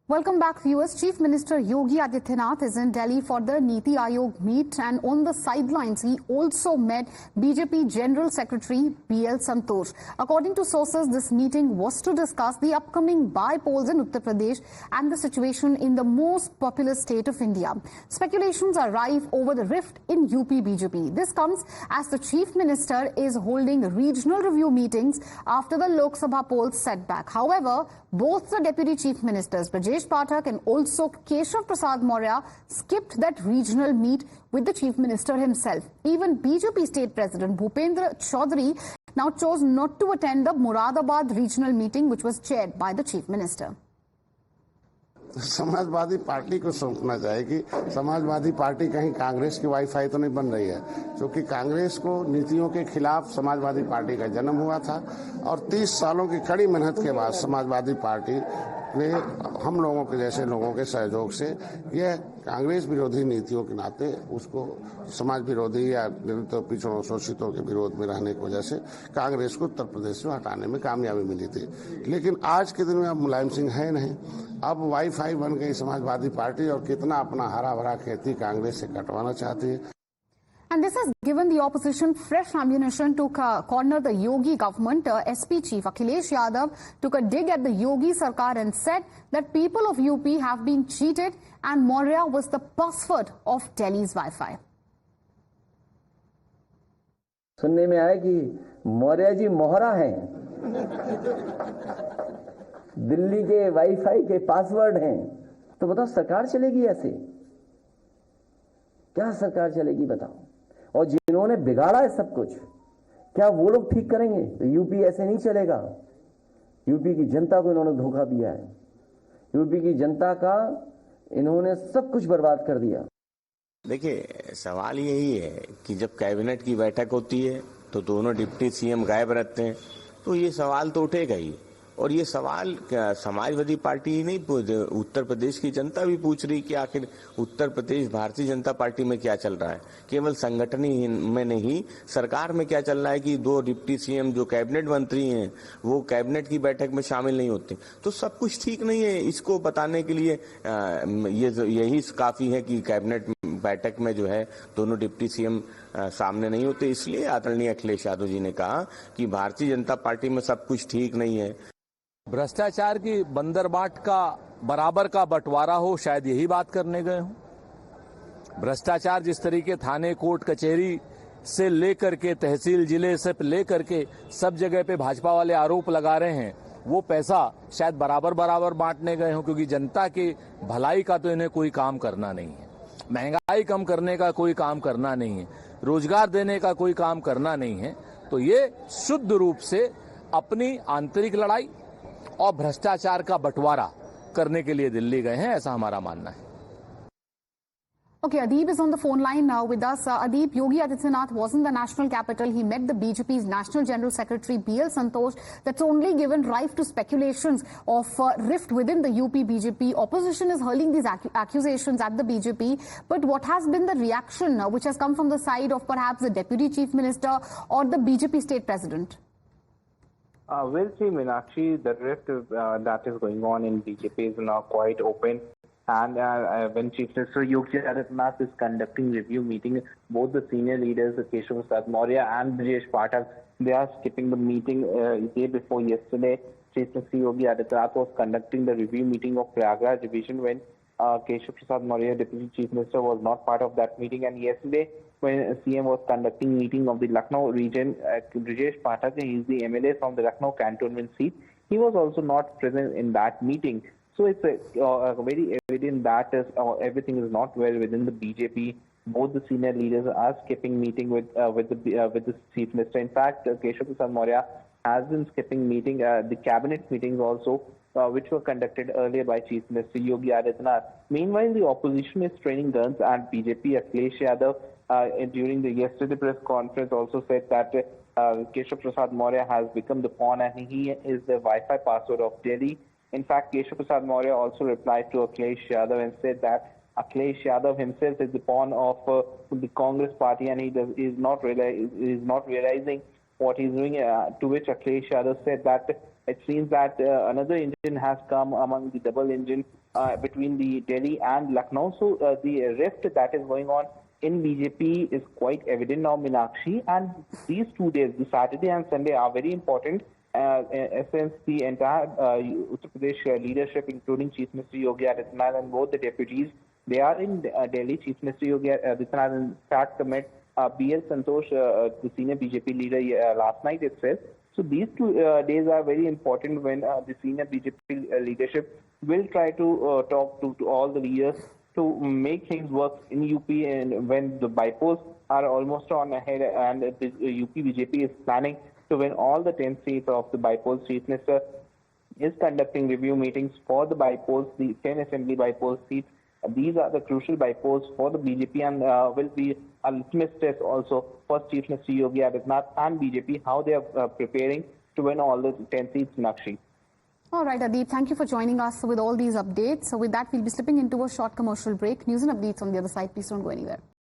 Welcome back, viewers. Chief Minister Yogi Adityanath is in Delhi for the Niti Aayog meet, and on the sidelines he also met BJP General Secretary B.L. Santosh. According to sources, this meeting was to discuss the upcoming by-polls in Uttar Pradesh and the situation in the most populous state of India. Speculations are rife over the rift in UP BJP. This comes as the Chief Minister is holding regional review meetings after the Lok Sabha polls setback. However, both the Deputy Chief Ministers, Brajesh Pathak and also Keshav Prasad Maurya, skipped that regional meet with the Chief Minister himself. Even BJP State President Bhupendra Chaudhary now chose not to attend the Moradabad regional meeting, which was chaired by the Chief Minister. Samajwadi party को सोचना चाहिए कि Samajwadi party कहीं कांग्रेस की wifi तो नहीं बन रही है, क्योंकि कांग्रेस को नीतियों के खिलाफ समाजवादी पार्टी का जन्म हुआ था और 30 सालों की कड़ी मेहनत के बाद समाजवादी पार्टी ने हम लोगों के जैसे लोगों के सहयोग से यह कांग्रेस विरोधी नीतियों के नाते उसको समाज विरोधी या दलितों पिछड़ों शोषितों के विरोध में रहने की वजह से कांग्रेस को उत्तर प्रदेश से हटाने में कामयाबी मिली थी। लेकिन आज के दिन में अब मुलायम सिंह है नहीं, अब वाईफाई बन गई समाजवादी पार्टी और कितना अपना हरा भरा खेती कांग्रेस से कटवाना चाहती है। And this has given the opposition fresh ammunition to corner the Yogi government. SP Chief Akhilesh Yadav took a dig at the Yogi Sarkar and said that people of UP have been cheated and Maurya was the password of Delhi's Wi-Fi. सुनने में आया कि मौर्य जी मोहरा हैं, दिल्ली के wifi के password हैं, तो बताओ सरकार चलेगी ऐसे? क्या सरकार चलेगी बताओ? और जिन्होंने बिगाड़ा है सब कुछ, क्या वो लोग ठीक करेंगे? तो यूपी ऐसे नहीं चलेगा। यूपी की जनता को इन्होंने धोखा दिया है, यूपी की जनता का इन्होंने सब कुछ बर्बाद कर दिया। देखिए, सवाल यही है कि जब कैबिनेट की बैठक होती है तो दोनों डिप्टी सीएम गायब रहते हैं, तो ये सवाल तो उठेगा ही। और ये सवाल समाजवादी पार्टी ही नहीं, उत्तर प्रदेश की जनता भी पूछ रही कि आखिर उत्तर प्रदेश भारतीय जनता पार्टी में क्या चल रहा है। केवल संगठन ही में नहीं, सरकार में क्या चल रहा है कि 2 डिप्टी सीएम जो कैबिनेट मंत्री हैं वो कैबिनेट की बैठक में शामिल नहीं होते, तो सब कुछ ठीक नहीं है। इसको बताने के लिए यही काफी है कि कैबिनेट बैठक में जो है दोनों डिप्टी सीएम सामने नहीं होते। इसलिए आदरणीय अखिलेश यादव जी ने कहा कि भारतीय जनता पार्टी में सब कुछ ठीक नहीं है। भ्रष्टाचार की बंदरबाट का बराबर का बंटवारा हो, शायद यही बात करने गए हों। भ्रष्टाचार जिस तरीके थाने, कोर्ट, कचहरी से लेकर के तहसील, जिले से लेकर के सब जगह पे भाजपा वाले आरोप लगा रहे हैं, वो पैसा शायद बराबर बराबर बांटने गए हों, क्योंकि जनता की भलाई का तो इन्हें कोई काम करना नहीं है, महंगाई कम करने का कोई काम करना नहीं है, रोजगार देने का कोई काम करना नहीं है। तो ये शुद्ध रूप से अपनी आंतरिक लड़ाई और भ्रष्टाचार का बंटवारा करने के लिए दिल्ली गए हैं, ऐसा हमारा मानना है। Okay, Adeep is on the phone line now with us. Adeep, Yogi Adityanath was in the national capital. He met the BJP's National General Secretary B.L. Santosh. That's only given rise to speculations of rift within the UP BJP. Opposition is hurling these accusations at the BJP. But what has been the reaction which has come from the side of perhaps the Deputy Chief Minister or the BJP State President? We'll see, Meenakshi. The rift that is going on in BJP is now quite open. And when Chief Minister Yogi Adityanath is conducting review meeting, both the senior leaders, Keshav Prasad Maurya and Brajesh Pathak, they are skipping the meeting day before yesterday. Chief Minister Yogi Adityanath was conducting the review meeting of Prayagraj division when Keshav Prasad Maurya, Deputy Chief Minister, was not part of that meeting. And yesterday, when CM was conducting meeting of the Lucknow region, Brajesh Pathak, he is the MLA from the Lucknow cantonment seat, he was also not present in that meeting. So it's very evident that everything is not well within the BJP. Both the senior leaders are skipping meeting with the Chief Minister. In fact, Keshav Prasad Maurya has been skipping meeting, the cabinet meetings also, which were conducted earlier by Chief Minister Yogi Adityanath. Meanwhile, the opposition is training guns, and BJP Akhilesh Yadav during the yesterday press conference also said that Keshav Prasad Maurya has become the pawn and he is the Wi-Fi password of Delhi. In fact, Keshav Prasad Maurya also replied to Akhilesh Yadav and said that Akhilesh Yadav himself is the pawn of the Congress party and he is not realizing what he's doing. To which Akhilesh Yadav said that it seems that another engine has come among the double engine between the Delhi and Lucknow. So the rift that is going on in BJP is quite evident now, Meenakshi. And these 2 days, the Saturday and Sunday, are very important since the entire Uttar Pradesh leadership, including Chief Minister Yogi Adityanath and both the deputies, they are in Delhi. Chief Minister Yogi Adityanath in fact met B.L. Santosh, the senior BJP leader, last night itself. So these 2 days are very important when the senior BJP leadership will try to talk to all the leaders to make things work in UP, and when the bypolls are almost on ahead and the UP BJP is planning to win all the 10 seats of the bypolls. Chief Minister is conducting review meetings for the bypolls, the 10 assembly bypolls seats. These are the crucial bypolls for the BJP and will be a litmus test also for Chief Minister Yogi Adityanath and BJP, how they are preparing to win all the 10 seats, Nakshi. All right, Adeep, thank you for joining us with all these updates. So with that, we'll be slipping into a short commercial break. News and updates on the other side. Please don't go anywhere.